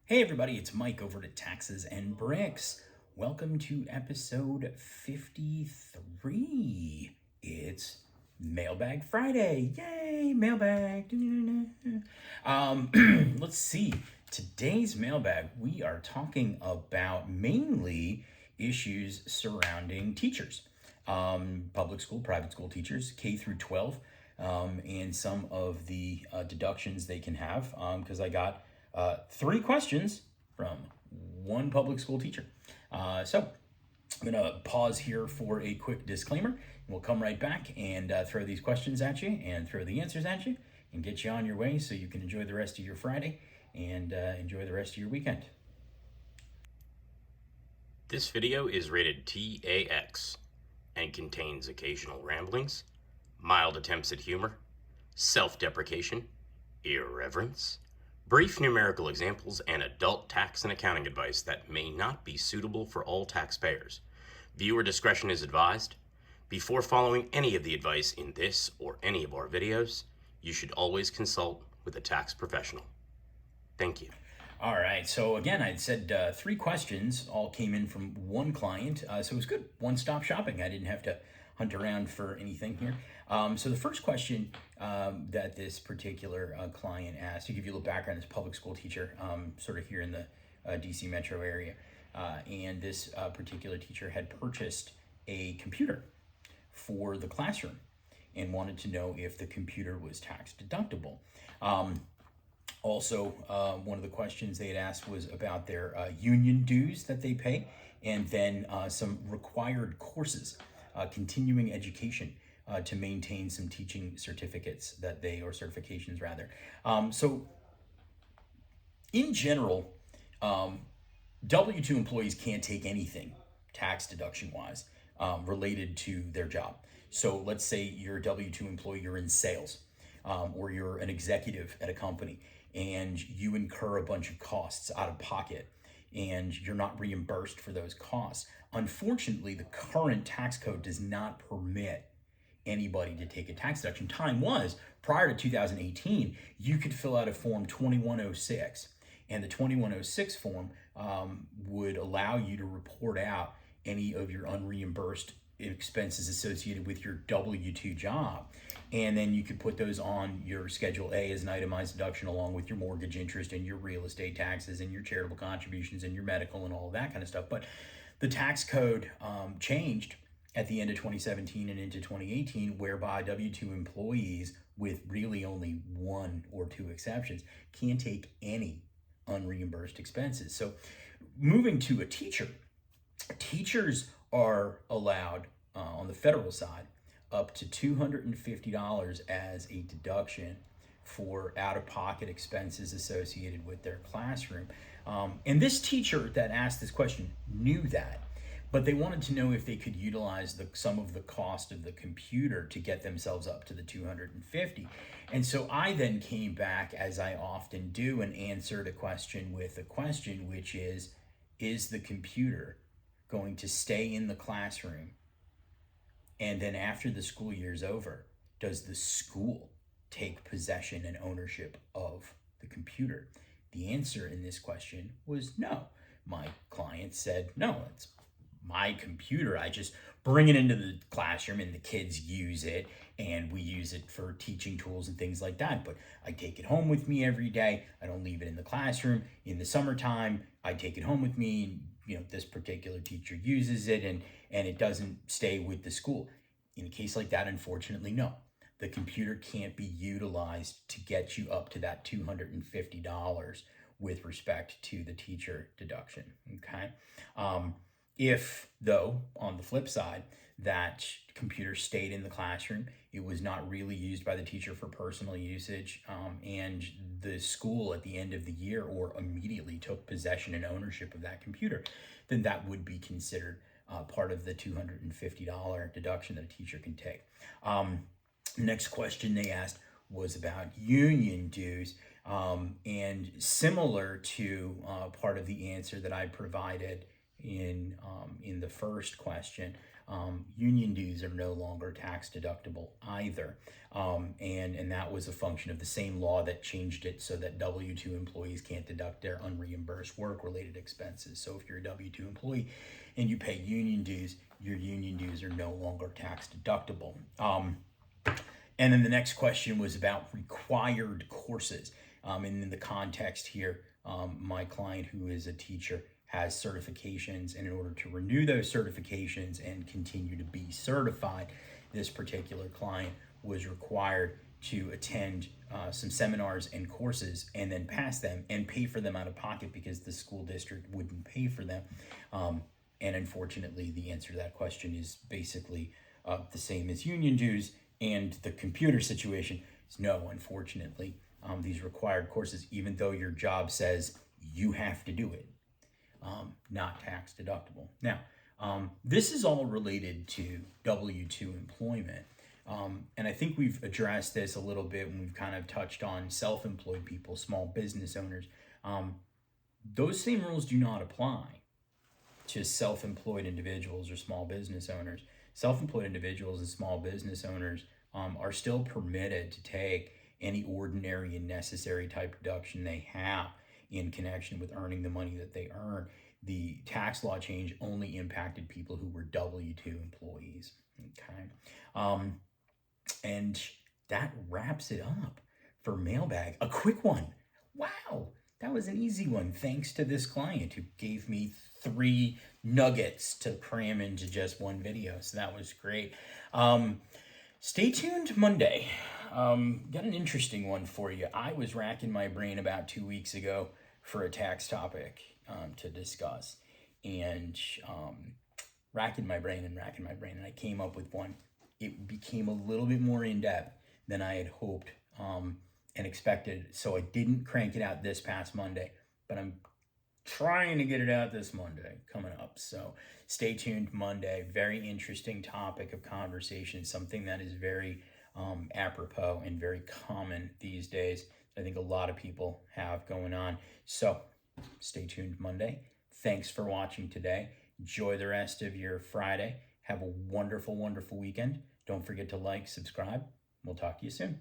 Hey everybody, it's Mike over at Taxes and Bricks. Welcome to episode 53. It's Mailbag Friday. Yay, mailbag. Let's see. Today's mailbag, we are talking about mainly issues surrounding teachers. Public school, private school teachers, K through 12, and some of the deductions they can have, because I got three questions from one public school teacher. So I'm going to pause here for a quick disclaimer. We'll come right back and throw these questions at you and throw the answers at you and get you on your way so you can enjoy the rest of your Friday and enjoy the rest of your weekend. This video is rated TAX and contains occasional ramblings, mild attempts at humor, self-deprecation, irreverence, brief numerical examples, and adult tax and accounting advice that may not be suitable for all taxpayers. Viewer discretion is advised. Before following any of the advice in this or any of our videos, you should always consult with a tax professional. Thank you. All right, so again, I'd said three questions all came in from one client, so it was good. One-stop shopping. I didn't have to hunt around for anything here. So the first question that this particular client asked, to give you a little background, is a public school teacher, sort of here in the DC metro area. And this particular teacher had purchased a computer for the classroom and wanted to know if the computer was tax deductible. Also, one of the questions they had asked was about their union dues that they pay, and then some required courses, continuing education to maintain some teaching certificates that they, or certifications rather. So in general, W-2 employees can't take anything tax deduction wise related to their job. So let's say you're a W-2 employee, you're in sales, or you're an executive at a company, and you incur a bunch of costs out of pocket and you're not reimbursed for those costs. Unfortunately, the current tax code does not permit anybody to take a tax deduction. Time was, prior to 2018, you could fill out a form 2106, and the 2106 form would allow you to report out any of your unreimbursed expenses associated with your W-2 job. And then you could put those on your Schedule A as an itemized deduction, along with your mortgage interest and your real estate taxes and your charitable contributions and your medical and all of that kind of stuff. But the tax code changed at the end of 2017 and into 2018, whereby W-2 employees, with really only one or two exceptions, can take any unreimbursed expenses. So moving to a teacher, teachers are allowed on the federal side up to $250 as a deduction for out-of-pocket expenses associated with their classroom. And this teacher that asked this question knew that, but they wanted to know if they could utilize some of the cost of the computer to get themselves up to the $250. And so I then came back, as I often do, and answered a question with a question, which is the computer going to stay in the classroom? And then after the school year is over, does the school take possession and ownership of the computer? The answer in this question was no. My client said, no, it's my computer. I just bring it into the classroom and the kids use it, and we use it for teaching tools and things like that. But I take it home with me every day. I don't leave it in the classroom. In the summertime, I take it home with me. This particular teacher uses it, and it doesn't stay with the school. In a case like that, unfortunately, no. The computer can't be utilized to get you up to that $250 with respect to the teacher deduction, okay? If, though, on the flip side, that computer stayed in the classroom, it was not really used by the teacher for personal usage, and the school at the end of the year or immediately took possession and ownership of that computer, then that would be considered part of the $250 deduction that a teacher can take. Next question they asked was about union dues, and similar to part of the answer that I provided in the first question, Union dues are no longer tax deductible either. And that was a function of the same law that changed it so that W-2 employees can't deduct their unreimbursed work-related expenses. So if you're a W-2 employee and you pay union dues, your union dues are no longer tax deductible. And then the next question was about required courses. And in the context here, my client, who is a teacher, has certifications, and in order to renew those certifications and continue to be certified, this particular client was required to attend some seminars and courses and then pass them and pay for them out of pocket because the school district wouldn't pay for them. And unfortunately, the answer to that question is basically the same as union dues, and the computer situation is no, unfortunately. These required courses, even though your job says you have to do it, not tax deductible. Now, this is all related to W-2 employment. And I think we've addressed this a little bit when we've kind of touched on self-employed people, small business owners. Those same rules do not apply to self-employed individuals or small business owners. Self-employed individuals and small business owners are still permitted to take any ordinary and necessary type deduction they have in connection with earning the money that they earn. The tax law change only impacted people who were W-2 employees. Okay. And that wraps it up for mailbag. A quick one. Wow, that was an easy one. Thanks to this client who gave me 3 nuggets to cram into just one video. So that was great. Stay tuned Monday. Got an interesting one for you. I was racking my brain about 2 weeks ago for a tax topic to discuss, and racking my brain, and I came up with one. It became a little bit more in-depth than I had hoped and expected, so I didn't crank it out this past Monday, but I'm trying to get it out this Monday coming up. So stay tuned Monday. Very interesting topic of conversation, something that is very apropos and very common these days. I think a lot of people have going on. So stay tuned Monday. Thanks for watching today. Enjoy the rest of your Friday. Have a wonderful, wonderful weekend. Don't forget to like, subscribe. We'll talk to you soon.